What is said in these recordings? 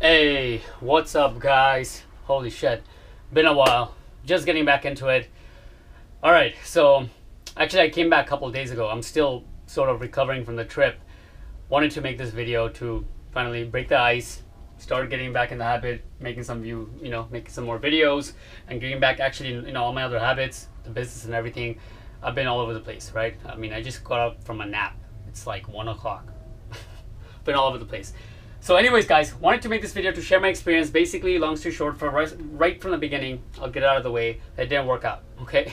Hey, what's up, guys? Holy shit, been a while. Just getting back into it. All right, so actually, I came back a couple of days ago. I'm still sort of recovering from the trip. Wanted to make this video to finally break the ice, start getting back in the habit, making some making some more videos, and getting back actually, all my other habits, the business and everything. I've been all over the place, right? I mean, I just got up from a nap. It's like 1 o'clock. Been all over the place. So anyways, guys, wanted to make this video to share my experience. Basically, long story short, for right from the beginning, I'll get it out of the way. It didn't work out, okay?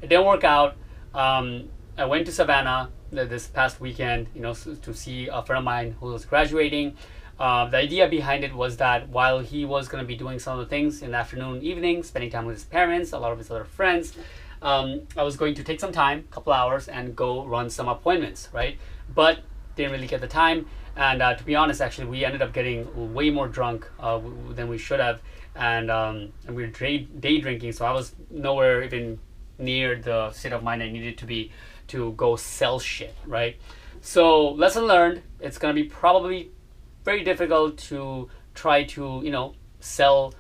It didn't work out. I went to Savannah this past weekend, to see a friend of mine who was graduating. The idea behind it was that while he was going to be doing some of the things in the afternoon, evening, spending time with his parents, a lot of his other friends, I was going to take some time, a couple hours, and go run some appointments, right? But didn't really get the time. And to be honest, actually, we ended up getting way more drunk than we should have, and we were day drinking. So I was nowhere even near the state of mind I needed to be to go sell shit, right? So lesson learned. It's gonna be probably very difficult to try to sell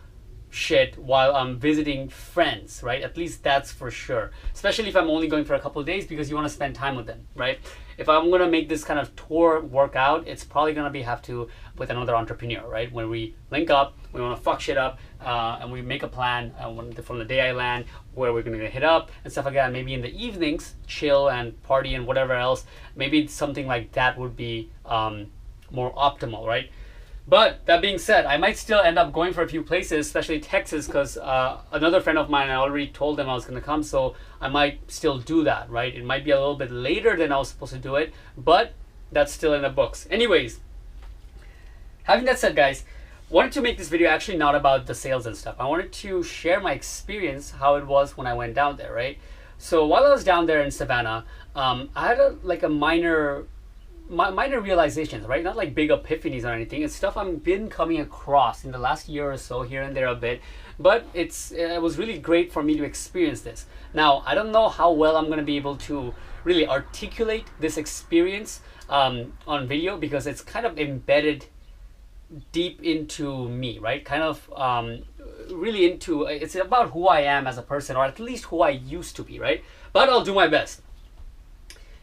shit while I'm visiting friends, right? At least that's for sure. Especially if I'm only going for a couple of days because you want to spend time with them, right? If I'm gonna make this kind of tour work out, it's probably gonna be have to with another entrepreneur, right? When we link up, we want to fuck shit up, and we make a plan from the day I land where we're gonna hit up and stuff like that. Maybe in the evenings, chill and party and whatever else. Maybe something like that would be more optimal, right? But that being said, I might still end up going for a few places, especially Texas, because another friend of mine, I already told them I was going to come, so I might still do that, right? It might be a little bit later than I was supposed to do it, but that's still in the books. Anyways, having that said, guys, wanted to make this video actually not about the sales and stuff. I wanted to share my experience, how it was when I went down there, right? So while I was down there in Savannah, I had a minor realizations, right? Not like big epiphanies or anything. It's stuff I've been coming across in the last year or so, here and there a bit. But it was really great for me to experience this. Now, I don't know how well I'm going to be able to really articulate this experience on video because it's kind of embedded deep into me, right? Kind of really into, it's about who I am as a person, or at least who I used to be, right? But I'll do my best.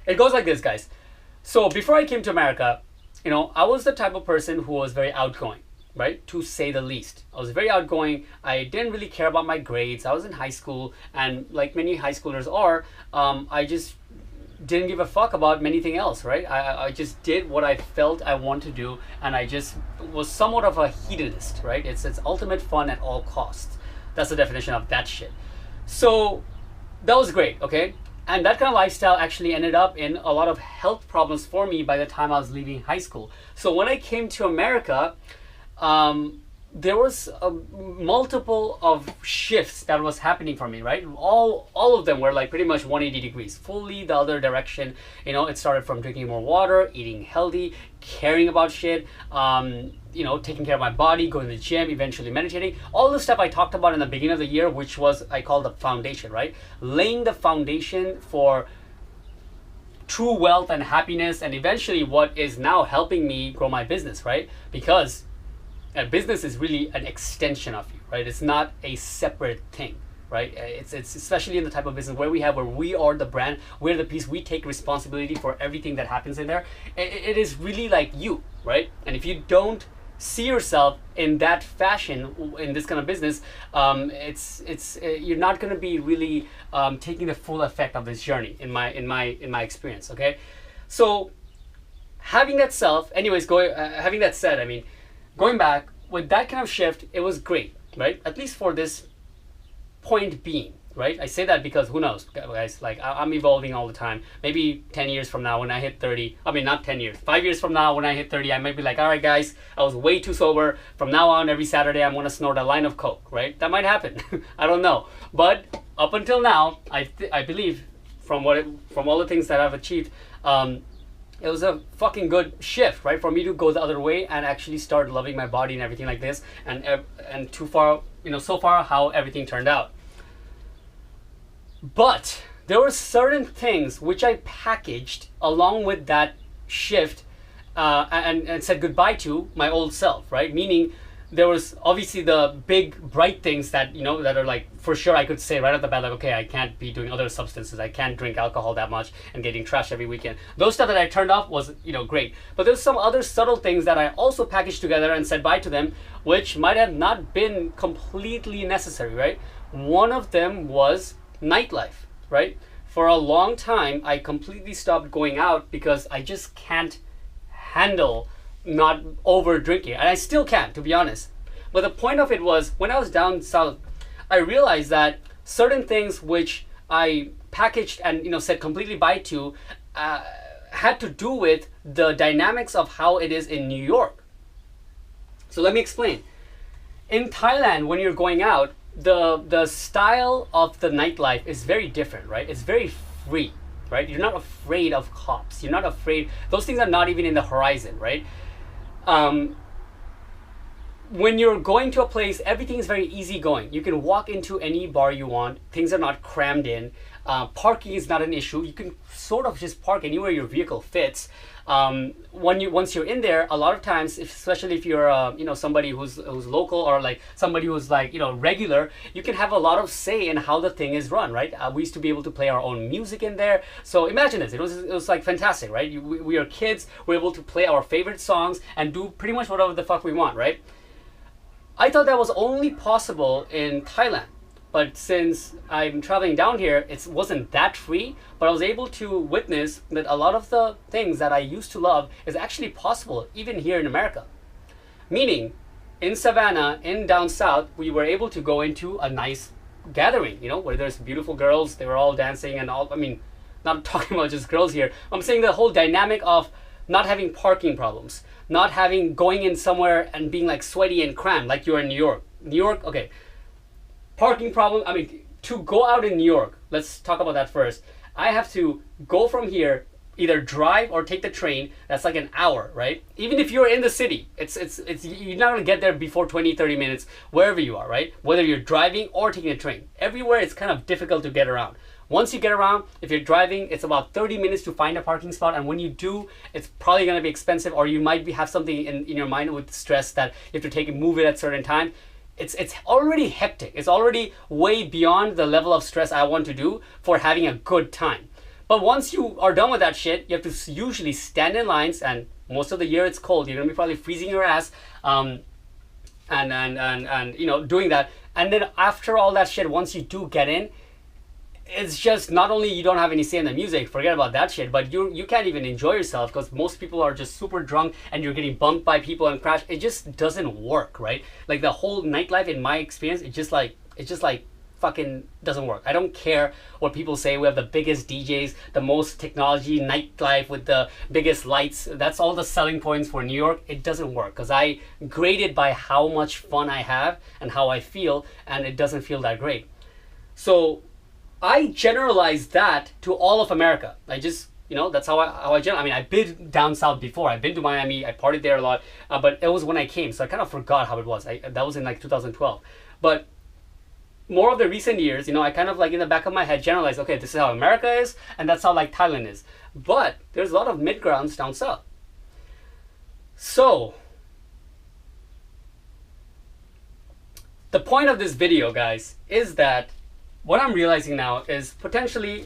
It goes like this, guys. So before I came to America, I was the type of person who was very outgoing, right? To say the least. I was very outgoing. I didn't really care about my grades. I was in high school, and like many high schoolers are, I just didn't give a fuck about anything else, right? I just did what I felt I wanted to do, and I just was somewhat of a hedonist, right? It's ultimate fun at all costs. That's the definition of that shit. So that was great, okay? And that kind of lifestyle actually ended up in a lot of health problems for me by the time I was leaving high school. So when I came to America, there was multiple of shifts that was happening for me, right? All of them were like pretty much 180 degrees, fully the other direction. It started from drinking more water, eating healthy, caring about shit, taking care of my body, going to the gym, eventually meditating. All the stuff I talked about in the beginning of the year, which was, I call the foundation, right? Laying the foundation for true wealth and happiness, and eventually what is now helping me grow my business, right? Because a business is really an extension of you, right? It's not a separate thing, right? It's especially in the type of business where we are the brand, we're the piece, we take responsibility for everything that happens in there. It is really like you, right? And if you don't see yourself in that fashion in this kind of business, you're not going to be really taking the full effect of this journey in my experience. Okay, so having that said, I mean, going back with that kind of shift, it was great, right? At least for this point being, right? I say that because who knows, guys, like I'm evolving all the time. Maybe 10 years from now when I hit 30, I mean, not 10 years, 5 years from now when I hit 30, I might be like, all right, guys, I was way too sober. From now on, every Saturday, I'm going to snort a line of Coke, right? That might happen. I don't know. But up until now, I believe from all the things that I've achieved, it was a fucking good shift, right? For me to go the other way and actually start loving my body and everything like this, and so far how everything turned out. But there were certain things which I packaged along with that shift, and said goodbye to my old self, right? Meaning there was obviously the big bright things that that are like for sure I could say right at the bat, like, okay, I can't be doing other substances, I can't drink alcohol that much and getting trashed every weekend. Those stuff that I turned off was great, but there's some other subtle things that I also packaged together and said bye to them, which might have not been completely necessary, right? One of them was nightlife, right? For a long time I completely stopped going out because I just can't handle not over drinking, and I still can't, to be honest. But the point of it was, when I was down south, I realized that certain things which I packaged and said completely bye to had to do with the dynamics of how it is in New York. So let me explain. In Thailand, when you're going out, the style of the nightlife is very different, right? It's very free, right? You're not afraid of cops. You're not afraid. Those things are not even in the horizon, right? When you're going to a place, everything is very easygoing. You can walk into any bar you want. Things are not crammed in. Parking is not an issue. You can sort of just park anywhere your vehicle fits. Once you're in there, a lot of times, especially if you're somebody who's local, or like somebody who's like regular, you can have a lot of say in how the thing is run, right? We used to be able to play our own music in there. So imagine this, it was like fantastic, right? We are kids, we're able to play our favorite songs and do pretty much whatever the fuck we want, right? I thought that was only possible in Thailand. But since I'm traveling down here, it wasn't that free, but I was able to witness that a lot of the things that I used to love is actually possible even here in America. Meaning, in Savannah, in down south, we were able to go into a nice gathering, where there's beautiful girls, they were all dancing and all. I mean, not talking about just girls here. I'm saying the whole dynamic of not having parking problems, not having going in somewhere and being like sweaty and crammed like you're in New York. New York, okay. Parking problem, I mean, to go out in New York, let's talk about that first. I have to go from here, either drive or take the train. That's like an hour, right? Even if you're in the city, it's you're not gonna get there before 20-30 minutes, wherever you are, right? Whether you're driving or taking a train. Everywhere it's kind of difficult to get around. Once you get around, if you're driving, it's about 30 minutes to find a parking spot, and when you do, it's probably gonna be expensive, or you might have something in your mind with stress that you have to move it at a certain time. It's already hectic. It's already way beyond the level of stress I want to do for having a good time. But once you are done with that shit, you have to usually stand in lines, and most of the year it's cold. You're gonna be probably freezing your ass, and doing that. And then after all that shit, once you do get in, it's just not only you don't have any say in the music, forget about that shit, but you can't even enjoy yourself because most people are just super drunk and you're getting bumped by people and crash. It just doesn't work, right? Like the whole nightlife, in my experience, it just like fucking doesn't work. I don't care what people say. We have the biggest DJs, the most technology, nightlife with the biggest lights. That's all the selling points for New York. It doesn't work because I grade it by how much fun I have and how I feel, and it doesn't feel that great. So I generalize that to all of America. I just, that's how I generalize. I mean, I've been down south before. I've been to Miami. I partied there a lot, but it was when I came, so I kind of forgot how it was. That was in like 2012. But more of the recent years, I kind of like in the back of my head generalized, okay, this is how America is, and that's how like Thailand is. But there's a lot of mid-grounds down south. So the point of this video, guys, is that what I'm realizing now is potentially,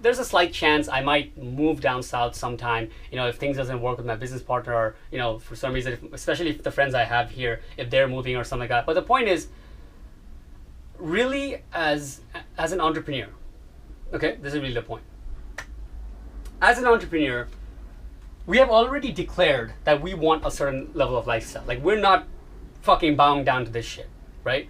there's a slight chance I might move down south sometime, if things doesn't work with my business partner, or, for some reason, especially if the friends I have here, if they're moving or something like that. But the point is, really, as an entrepreneur, okay, this is really the point. As an entrepreneur, we have already declared that we want a certain level of lifestyle. Like, we're not fucking bowing down to this shit, right?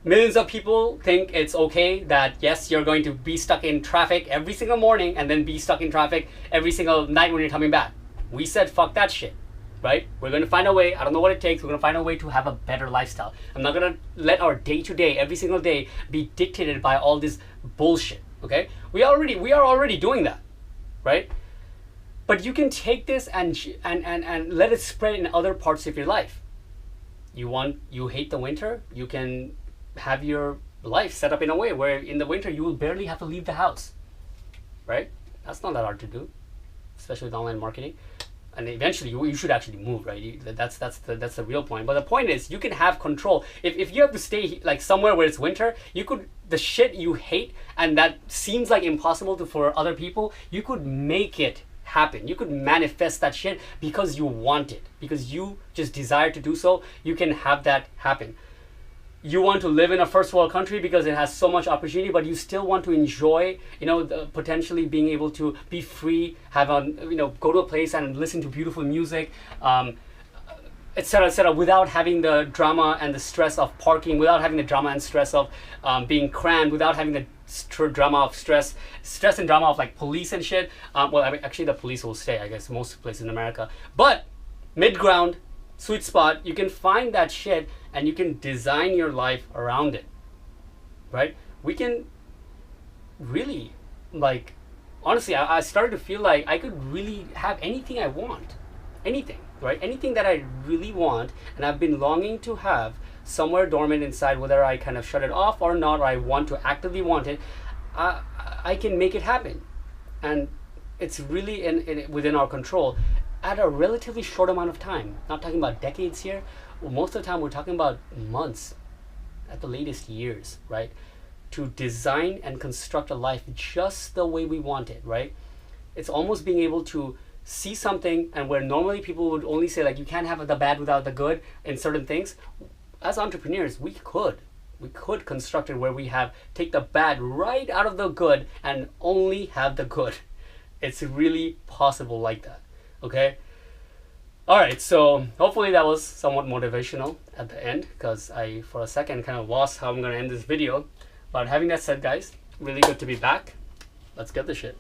Millions of people think it's okay that, yes, you're going to be stuck in traffic every single morning and then be stuck in traffic every single night when you're coming back. We said, fuck that shit, right? We're going to find a way. I don't know what it takes. We're going to find a way to have a better lifestyle. I'm not going to let our day-to-day, every single day, be dictated by all this bullshit, okay? We are already doing that, right? But you can take this and let it spread in other parts of your life. You hate the winter? You can have your life set up in a way where in the winter you will barely have to leave the house, right? That's not that hard to do, especially with online marketing. and eventually you should actually move, right? That's the real point. But the point is, you can have control. If you have to stay like somewhere where it's winter, you could, the shit you hate and that seems like impossible to for other people, you could make it happen. You could manifest that shit because you want it, because you just desire to do so. You can have that happen. You want to live in a first world country because it has so much opportunity, but you still want to enjoy, potentially being able to be free, have a, go to a place and listen to beautiful music, etc., without having the drama and the stress of parking, without having the drama and stress of being crammed, without having the drama of stress and drama of like police and shit. Actually, the police will stay, I guess, most places in America. But mid ground, sweet spot, you can find that shit and you can design your life around it, right? We can really, like, honestly, I started to feel like I could really have anything I want, anything, right? Anything that I really want, and I've been longing to have somewhere dormant inside, whether I kind of shut it off or not, or I want to actively want it, I can make it happen. And it's really within our control at a relatively short amount of time. Not talking about decades here. Well, most of the time we're talking about months, at the latest years, right? To design and construct a life just the way we want it, right? It's almost being able to see something, and where normally people would only say like you can't have the bad without the good in certain things, as entrepreneurs we could construct it where we take the bad right out of the good and only have the good. It's really possible like that. Okay, all right, so hopefully that was somewhat motivational at the end, because I for a second kind of lost how I'm going to end this video. But having that said, guys, really good to be back. Let's get the shit.